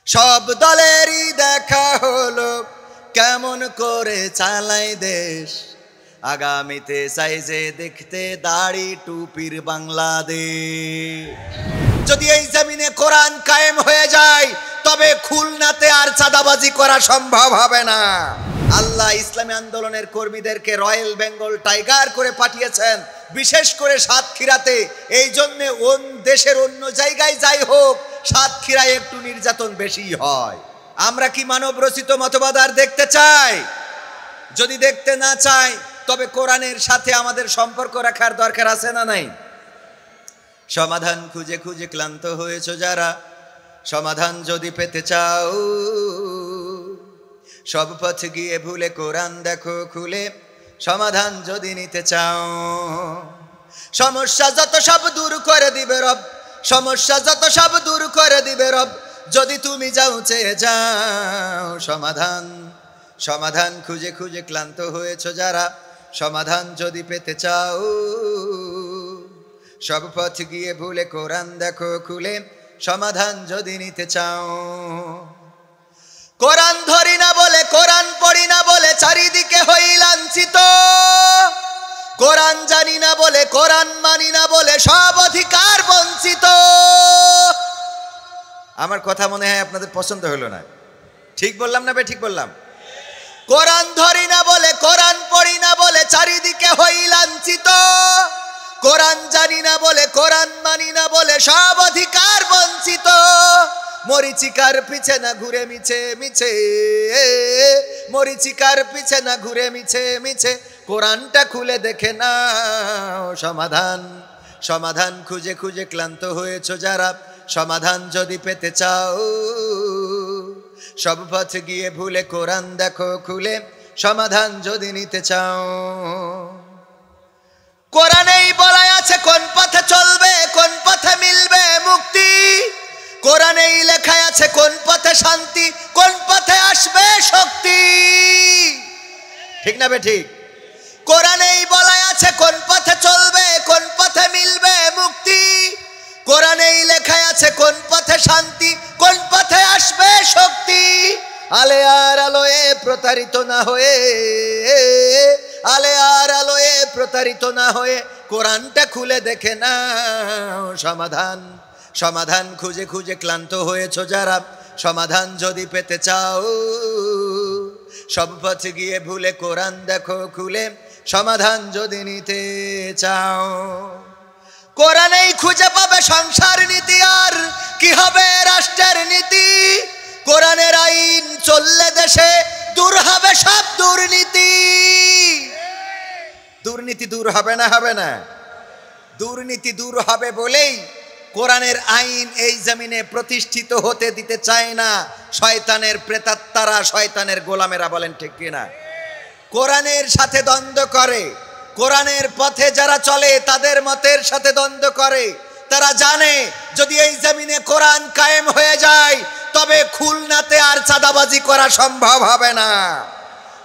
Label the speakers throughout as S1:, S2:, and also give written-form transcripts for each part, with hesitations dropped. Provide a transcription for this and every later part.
S1: সব দলেরই দেখা হলো কেমন করে চালায় দেশ, আগামীতে চাই যে দেখতে দাড়ি টুপির বাংলাদেশ। যদি এই জমিনে কোরআন কায়েম হয়ে যায় তবে খুলনাতে আর চাঁদাবাজি করা সম্ভব হবে না। আল্লাহ ইসলামী আন্দোলনের কর্মীদেরকে রয়্যাল বেঙ্গল টাইগার করে পাঠিয়েছেন, বিশেষ করে সাতক্ষীরাতে। এই জন্য দেশের অন্য জায়গায় যাই হোক, সাতক্ষীরায় একটু নির্যাতন বেশি হয়। আমরা কি মানব রচিত মতবাদ আর দেখতে চাই? যদি দেখতে না চাই তবে কোরআনের সাথে আমাদের সম্পর্ক রাখার দরকার আছে না নাই? সমাধান খুঁজে খুঁজে ক্লান্ত হয়েছো যারা, সমাধান যদি পেতে চাও, সব পথ গিয়ে ভুলে কোরআন দেখো খুলে, সমাধান যদি নিতে চাও। সমস্যা যত সব দূর করে দিবে রব, সমস্যা যত সব দূর করে দিবে রব, যদি তুমি যাও চেয়ে যাও। সমাধান সমাধান খুঁজে খুঁজে ক্লান্ত হয়েছো যারা, সমাধান যদি পেতে চাও, সব পথ গিয়ে ভুলে কোরআন দেখো খুলে, সমাধান যদি নিতে চাও। কোরআন ধরি না বলে, কোরআন পড়ি না বলে চারিদিকে হই লাঞ্ছিত, কোরআন জানি না বলে, কোরআন মানি না বলে সব অধিকার বঞ্চিত। আমার কথা মনে হয় আপনাদের পছন্দ হলো না। ঠিক বললাম না? ঠিক বললাম? কোরআন ধরি না বলে, কোরআন পড়ি না বলে চারিদিকে হই লাঞ্ছিত, কোরআন জানি না বলে, কোরআন মানি না বলে সব অধিকার বঞ্চিত। মরিচিকার পিছে না ঘুরে মিছে মিছে, মরিচিকার পিছে না ঘুরে মিছে মিছে, কোরআনটা খুলে দেখে নাও। সমাধান সমাধান খুঁজে খুঁজে ক্লান্ত হয়েছো যারা, সমাধান যদি পেতে চাও, সব পথ গিয়ে ভুলে কোরআন দেখো খুলে, সমাধান যদি নিতে চাও। কোরআনেই বলা আছে কোন পথে চলবে, কোন পথে মিলবে মুক্তি, কোরআনেই লেখা আছে কোন পথে শান্তি, কোন পথে আসবে শক্তি। ঠিক না ঠিক? কোরআনেই বলা আছে কোন পথে চলবে, কোন পথে মিলবে মুক্তি, কোরআনেই লেখা আছে কোন পথে শান্তি, কোন পথে আসবে শক্তি। আলে আর আলোয়ে প্রতারিত না হয়ে, আলে আর আলোয়ে প্রতারিত না হয়ে কোরআনটা খুলে দেখে নাও। সমাধান সমাধান খুঁজে খুঁজে ক্লান্ত হয়েছো যারা, সমাধান যদি পেতে চাও, সব পথ গিয়ে ভুলে কোরআন দেখো খুলে, সমাধান যদি নিতে চাও। কোরআনেই খুঁজে পাবে সংসার নীতি, আর কি হবে রাষ্ট্রের নীতি, কোরআনের আইন চললে দেশে দূর হবে সব দুর্নীতি। দুর্নীতি দূর হবে না? হবে না? দুর্নীতি দূর হবে বলেই কোরআনের আইন এই জমিনে প্রতিষ্ঠিত হতে দিতে চায় না শয়তানের প্রেতাত্মারা, শয়তানের গোলামেরা। বলেন ঠিক কিনা? কোরআনের সাথে দ্বন্দ্ব করে, কোরআনের পথে যারা চলে তাদের মতের সাথে দ্বন্দ্ব করে। তারা জানে যদি এই জমিনে কোরআন কায়েম হয়ে যায় তবে খুলনাতে আর চাঁদাবাজি করা সম্ভব হবে না।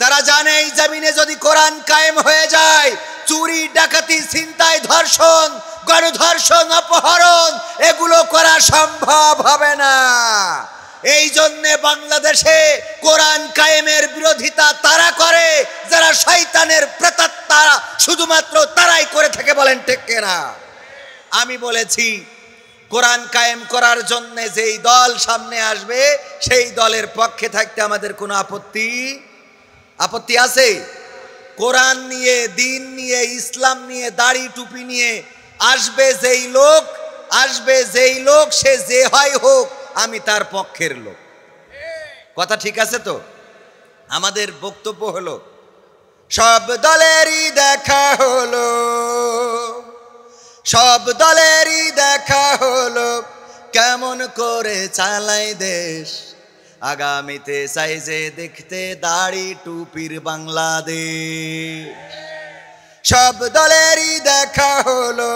S1: তারা জানে এই জমিনে যদি কোরআন কায়েম হয়ে যায়, চুরি ডাকাতি ছিনতাই ধর্ষণ গণধর্ষণ অপহরণ এগুলো করা সম্ভব হবে না। এই জন্য বাংলাদেশে কোরআন কায়েমের বিরোধিতা তারা করে যারা শয়তানের প্রেতাত্মা, শুধুমাত্র তারাই করে থাকে। বলেন ঠিক কিনা? আমি বলেছি কোরআন কায়েম করার জন্য যেই দল সামনে আসবে সেই দলের পক্ষে থাকতে আমাদের কোনো আপত্তি আছে? কোরআন নিয়ে, দিন নিয়ে, ইসলাম নিয়ে, দাড়ি টুপি নিয়ে আসবে যেই লোক সে যে হয় হোক, আমি তার পক্ষের লোক। কথা ঠিক আছে তো? আমাদের বক্তব্য হলো সব দলেরই দেখা হলো, সব দলেরই দেখা হলো কেমন করে চালায় দেশ, আগামীতে চাই যে দেখতে দাড়ি টুপির বাংলাদেশ। সব দলেরই দেখা হলো,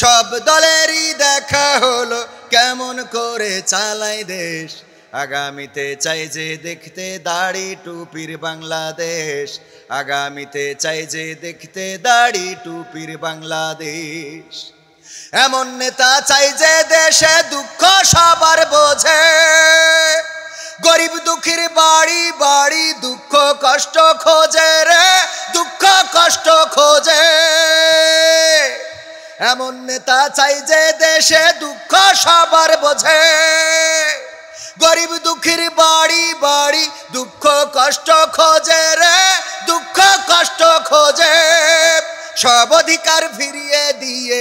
S1: সব দলেরই দেখা হলো কেমন করে চালায় দেশ, আগামীতে চাই যে দেখতে দাড়ি টুপির বাংলাদেশ, আগামীতে চাই যে দেখতে দাড়ি টুপির বাংলাদেশ। এমন নেতা চাই যে দেশে দুঃখ সবার বোঝে, গরিব দুঃখীর বাড়ি বাড়ি দুঃখ কষ্ট খোঁজে রে, দুঃখ কষ্ট খোঁজে। এমন নেতা চাই যে দেশে দুঃখ সবার বোঝে, গরিব দুঃখীর বাড়ি বাড়ি দুঃখ কষ্ট খোঁজে রে, দুঃখ কষ্ট খোঁজে। সব অধিকার ফিরিয়ে দিয়ে,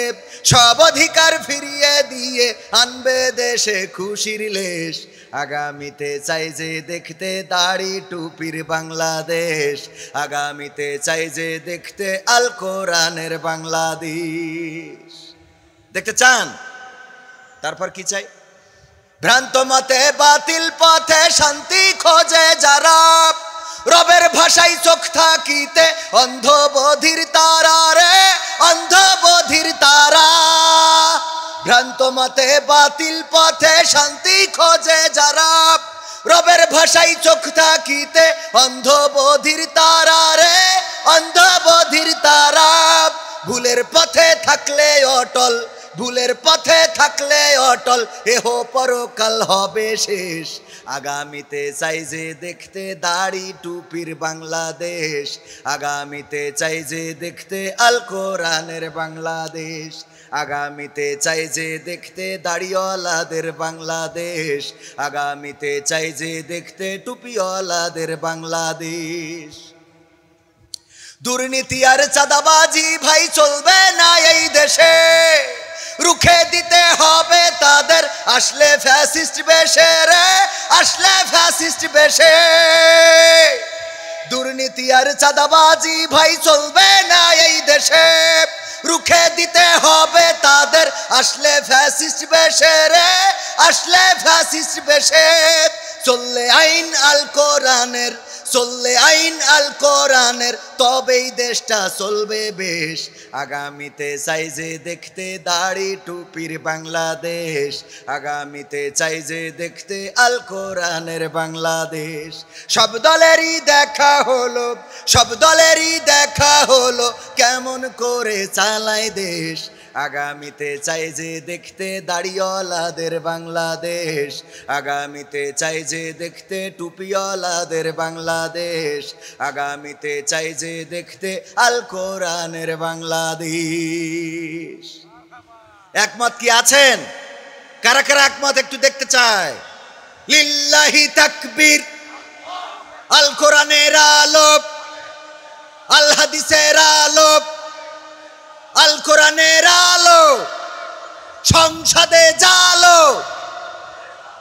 S1: সব অধিকার ফিরিয়ে দিয়ে আনবে দেশে খুশির লেশ। আগামীতে চাই যে দেখতে দাড়ি টুপির বাংলাদেশ, আগামীতে চাই যে দেখতে আল কোরআনের বাংলাদেশ। দেখতে চান? তারপর কি চাই? ভ্রান্ত মতে বাতিল পথে শান্তি খোঁজে যারা, রবের ভাষায় চোখ থাকিতে অন্ধ বধির তারা রে, অন্ধ বধির তারা। ভ্রান্ত মতে বাতিল পথে শান্তি খোঁজে যারা, রবের ভাষায় চোখ থাকিতে অন্ধ বধির তারা রে, অন্ধ বধির তারা। ভুলের পথে থাকলে অটল, ভুলের পথে থাকলে অটল, এহ পরকাল হবে শেষ। আগামীতে চাই যে দেখতে দাড়ি টুপির বাংলাদেশ, আগামীতে চাই যে দেখতে আল কোরআনের বাংলাদেশ, আগামীতে চাই যে দেখতে দাড়িওয়ালাদের বাংলাদেশ, আগামীতে চাই যে দেখতে টুপিওয়ালাদের বাংলাদেশ। দুর্নীতি আর চাঁদাবাজি ভাই চলবে না এই দেশে, রুখে দিতে হবে তাদের আসলে ফ্যাসিস্ট বেশে রে, আসলে ফ্যাসিস্ট বেশে। দুর্নীতি আর চাঁদাবাজি ভাই চলবে না এই দেশে, রুখে দিতে হবে তাদের আসলে ফ্যাসিস্ট বেশে রে, আসলে ফ্যাসিস্ট বেশে। চললে আইন আল কোরআনের, চললে আইন আল কোরআনের, তবেই দেশটা চলবে বেশ। আগামীতে চাই যে দেখতে দাড়ি টুপির বাংলাদেশ, আগামীতে চাই যে দেখতে আল কোরআনের বাংলাদেশ। সব দলেরই দেখা হলো, সব দলেরই দেখা হলো কেমন করে চালায় দেশ। আগামীতে চাই যে দেখতে দাড়িওয়ালাদের বাংলাদেশ, আগামীতে চাই যে দেখতে টুপিওয়ালাদের বাংলাদেশ, আগামীতে চাই যে দেখতে আল কোরআনের বাংলাদেশ। একমত কি আছেন? কারা কারা একমত একটু দেখতে চায়? লিল্লাহি তাকবীর। আল কোরআনের আলো, আল হাদিসের আলো, আল কোরআনের আলো, সংসদে জালো,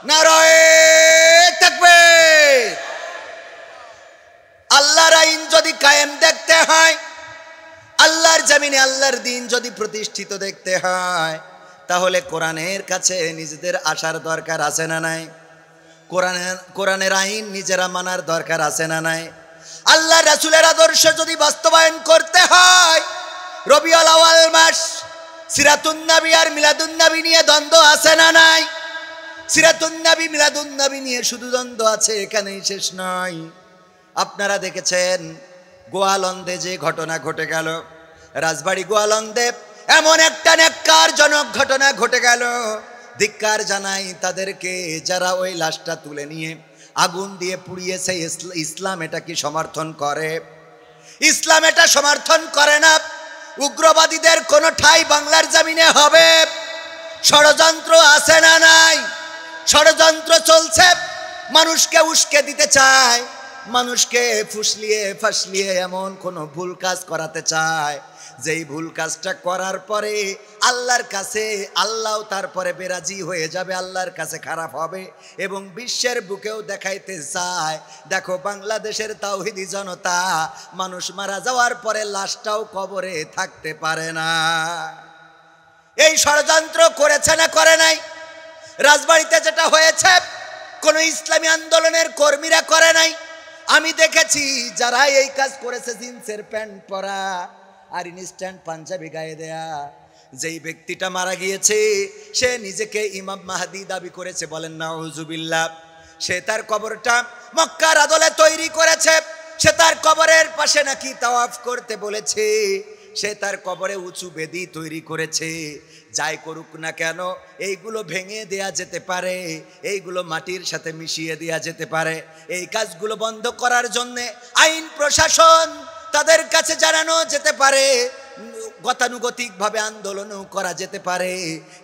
S1: নারায়ে তাকবীর। আল্লাহর আইন যদি কায়েম দেখতে হয়, আল্লাহর জমিনে আল্লাহর দিন যদি প্রতিষ্ঠিত দেখতে হয়, তাহলে কোরআনের কাছে নিজেদের আসার দরকার আছে না নাই? কোরআনের আইন নিজেরা মানার দরকার আছে না নাই? আল্লাহ রাসূলের আদর্শ যদি বাস্তবায়ন করতে হয়, রবিউল আউয়াল মাস, সিরাতুন নবী আর মিলাদুন নবী নিয়ে দ্বন্দ্ব আছে না নাই? সিরাতুন নবী মিলাদুন নবী নিয়ে শুধু দ্বন্দ্ব আছে, এখানেই শেষ নয়। আপনারা দেখেছেন গোয়ালন্দে যে ঘটনা ঘটে গেল, রাজবাড়ি গোয়ালন্দে এমন একটা নেক্কারজনক ঘটনা ঘটে গেল। ধিক্কার জানাই তাদেরকে যারা ওই লাশটা তুলে নিয়ে আগুন দিয়ে পুড়িয়েছে। ইসলাম এটা কি সমর্থন করে? ইসলাম এটা সমর্থন করে না। উগ্রবাদীদের কোনো ঠাঁই বাংলার জমিনে হবে? ষড়যন্ত্র আছে না নাই? ষড়যন্ত্র চলছে, মানুষকে উস্কে দিতে চায়, মানুষকে ফুসলিয়ে ফাসলিয়ে এমন কোনো ভুল কাজ করাতে চায়, যেই ভুল কাজটা করার পরে আল্লাহর কাছে আল্লাহ তারপরে বেরাজি হয়ে যাবে, আল্লাহর কাছে খারাপ হবে এবং বিশ্বের বুকেও দেখাইতে চায়, দেখো বাংলাদেশের তাওহীদি জনতা মানুষ মারা যাওয়ার পরে লাশটাও কবরে থাকতে পারে না। এই ষড়যন্ত্র করেছে না করে নাই? রাজবাড়িতে যেটা হয়েছে কোনো ইসলামী আন্দোলনের কর্মীরা করে নাই। আমি দেখেছি যারা এই কাজ করেছে জিন্সের প্যান্ট পরা আর ইনস্ট্যান্ট পাঞ্জাবি গায়ে দেয়া। যেই ব্যক্তিটা মারা গিয়েছে সে নিজেকে ইমাম মাহদি দাবি করেছে, বলেন নাউজুবিল্লাহ। সে তার কবরটা মক্কার আদলে তৈরি করেছে, সে তার কবরের পাশে নাকি তাওয়াফ করতে বলেছে। সে তার কবরে উঁচু বেদি তৈরি করেছে। যাই করুক না কেন এইগুলো ভেঙে দেয়া যেতে পারে, এইগুলো মাটির সাথে মিশিয়ে দেয়া যেতে পারে। এই কাজগুলো বন্ধ করার জন্যে আইন প্রশাসন তাদের কাছে জানানো যেতে পারে, গতানুগতিকভাবে আন্দোলনও করা যেতে পারে,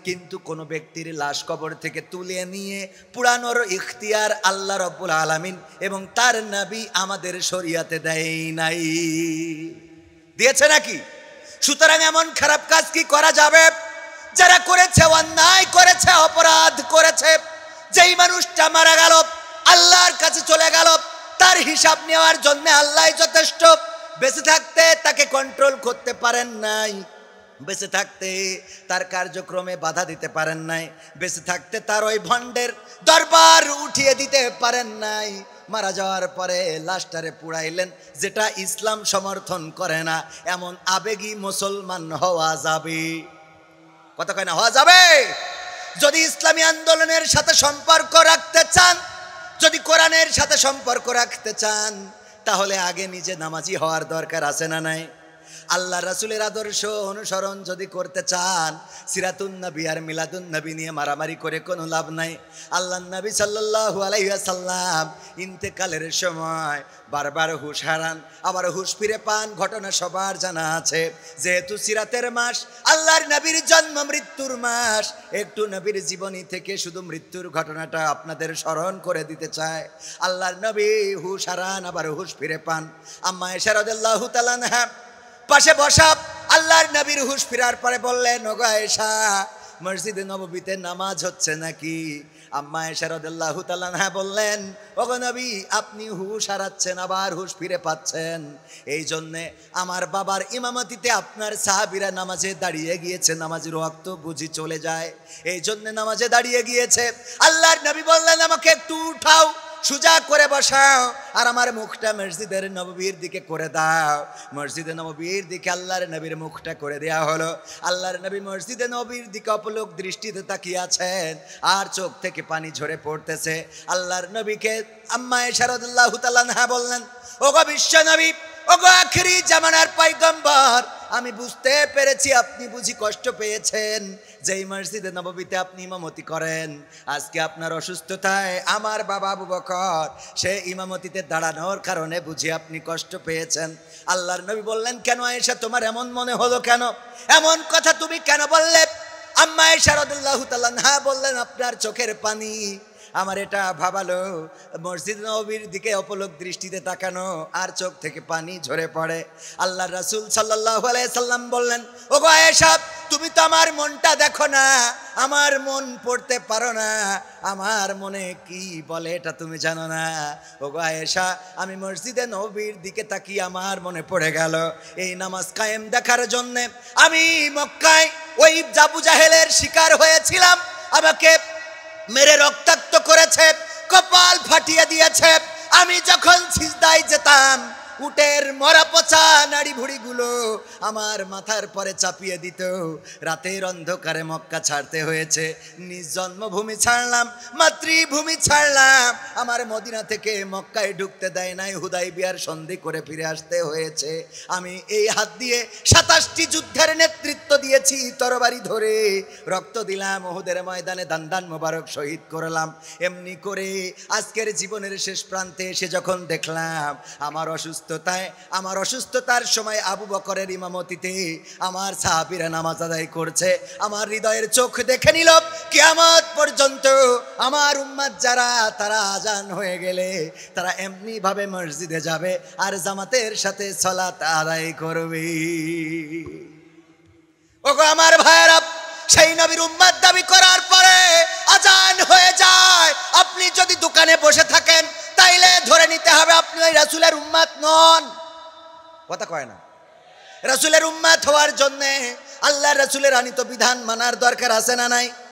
S1: কিন্তু কোনো ব্যক্তির লাশ কবর থেকে তুলে নিয়ে পুরানোর ইখতিয়ার আল্লাহ রাব্বুল আলামিন এবং তার নবী আমাদের শরীয়তে দেয় নাই। দিয়েছে নাকি? সুতরাং এমন খারাপ কাজ কি করা যাবে? যারা করেছে, অন্যায় করেছে, অপরাধ করেছে, যেই মানুষটা মারা গেল আল্লাহর কাছে চলে গেল, তার হিসাব নেওয়ার জন্য আল্লাহ যথেষ্ট। বেঁচে থাকতে তাকে কন্ট্রোল করতে পারেন নাই, বেঁচে থাকতে তার কার্যক্রমে বাধা দিতে পারেন নাই, বেঁচে থাকতে তার ওই ভণ্ডের দরবার উঠিয়ে দিতে পারেন নাই। মারা যাওয়ার পরে লাশটারে পুড়াইলেন, যেটা ইসলাম সমর্থন করে না। এমন আবেগী মুসলমান হওয়া যাবে? কথা কয় না, হওয়া যাবে? যদি ইসলামী আন্দোলনের সাথে সম্পর্ক রাখতে চান, যদি কোরআনের সাথে সম্পর্ক রাখতে চান, তাহলে আগে নিজে নামাজি হওয়ার দরকার আছে না নাই? আল্লাহ রাসূলের আদর্শ অনুসরণ যদি করতে চান, সিরাতুন নবী আর মিলাদুন নবী নিয়ে মারামারি করে কোনো লাভ নাই। আল্লাহর নবী সাল্লাল্লাহু আলাইহি ওয়াসাল্লাম ইন্তেকালের সময় বারবার হুঁশ হারান, আবার হুঁশ ফিরে পান, ঘটনা সবার জানা আছে। যেহেতু সিরাতের মাস, আল্লাহর নবীর জন্ম মৃত্যুর মাস, একটু নবীর জীবনী থেকে শুধু মৃত্যুর ঘটনাটা আপনাদের স্মরণ করে দিতে চায়। আল্লাহর নবী হুঁশ হারান, আবার হুঁশ ফিরে পান। আম্মা আয়েশা রাদিয়াল্লাহু তাআলা আনহা পাশে বসা আল্লাহর নবীর হুঁশ ফেরার পরে বললেন, ওগো আয়েশা, মসজিদে নববীতে নামাজ হচ্ছে নাকি? আম্মা আয়েশা রাদিয়াল্লাহু তাআলা আনহা বললেন, ওগো নবী, আপনি হুঁশ হারাচ্ছেন আবার হুঁশ ফিরে পাচ্ছেন, এই জন্যে আমার বাবার ইমামতিতে আপনার সাহাবীরা নামাজে দাঁড়িয়ে গিয়েছে, নামাজের ওয়াক্ত বুঝি চলে যায়, এই জন্যে নামাজে দাঁড়িয়ে গিয়েছে। আল্লাহর নবী বললেন, আমাকে একটু উঠাও, সোজা করে বসাও, আর আমার মুখটা মসজিদের নববীর দিকে করে দাও। মসজিদে নববীর দিকে আল্লাহর নবীর মুখটা করে দেয়া হলো। আল্লাহর নবী মসজিদে নববীর দিকে অপলক দৃষ্টিতে তাকিয়ে আছেন, আর চোখ থেকে পানি ঝরে পড়তেছে। আল্লাহর নবীকে আম্মা আয়েশা রাদিয়াল্লাহু তাআলা আনহা বললেন, ওগো বিশ্ব নবী, ওগো আখিরি জামানার পয়গম্বর, আমি বুঝতে পেরেছি আপনি বুঝি কষ্ট পেয়েছেন যেই মসজিদে নববীতে আপনি ইমামতি করেন। আজকে আপনার অসুস্থতায় আমার বাবা আবু বকর সে ইমামতিতে দাঁড়ানোর কারণে বুঝি আপনি কষ্ট পেয়েছেন। আল্লাহর নবী বললেন, কেন আয়েশা, তোমার এমন মনে হলো কেন? এমন কথা তুমি কেন বললে? আম্মা আয়েশা রাদিয়াল্লাহু তাআলা আনহা বললেন, আপনার চোখের পানি আমার এটা ভাবালো, মসজিদ নববীর দিকে অপলক দৃষ্টিতে তাকানো আর চোখ থেকে পানি ঝরে পড়ে। আল্লাহর রাসূল সাল্লাল্লাহু আলাইহি সাল্লাম বললেন, ওগো আয়েশা, তুমি তো আমার মনটা দেখো না, আমার মন পড়তে পারো না, আমার মনে কি বলে এটা তুমি জানো না। ওগো আয়েশা, আমি মসজিদে নববীর দিকে তাকিয়ে আমার মনে পড়ে গেল এই নামাজ কায়েম দেখার জন্যে আমি মক্কায় ওই আবু জাহেলের শিকার হয়েছিলাম, আমাকে মেরে রক্তাক্ত করেছে, কপাল ফাটিয়ে দিয়েছে। আমি যখন সিজদায় যেতাম, উটের মরা পচা নাড়ি ভুড়িগুলো আমার মাথার পরে চাপিয়ে দিত। রাতের অন্ধকারে মক্কা ছাড়তে হয়েছে, নিজ জন্মভূমি ছাড়লাম, মাতৃভূমি ছাড়লাম, আমার মদিনা থেকে মক্কায় ঢুকতে দেয় নাই, হুদাইবিয়ার সন্ধি করে ফিরে আসতে হয়েছে। আমি এই হাত দিয়ে 27টি যুদ্ধের নেতৃত্ব দিয়েছি, তরবারি ধরে রক্ত দিলাম, উহুদের ময়দানে দান দান মোবারক শহীদ করলাম। এমনি করে আজকের জীবনের শেষ প্রান্তে এসে যখন দেখলাম আমার অসুস্থতার সময় আবু বকরের ইমামতিতে আমার সাহাবীরা নামাজ আদায় করছে, আমার হৃদয়ের চোখ দেখে নিল কিয়ামত পর্যন্ত আমার উম্মত যারা, তারা আজান হয়ে গেলে তারা এমনি ভাবে মসজিদে যাবে আর জামাতের সাথে সালাত আদায় করবে। ওগো আমার ভাইরা, সেই নবীর উম্মত দাবি করার পরে আজান হয়ে যায়, আপনি যদি দোকানে বসে থাকেন তাইলে ধরে নিতে হবে আপনি ওই রাসূলের উম্মত নন। কথা কয় না? রাসূলের উম্মত হওয়ার জন্য আল্লাহর রাসূলের আনিত বিধান মানার দরকার আছে না নাই?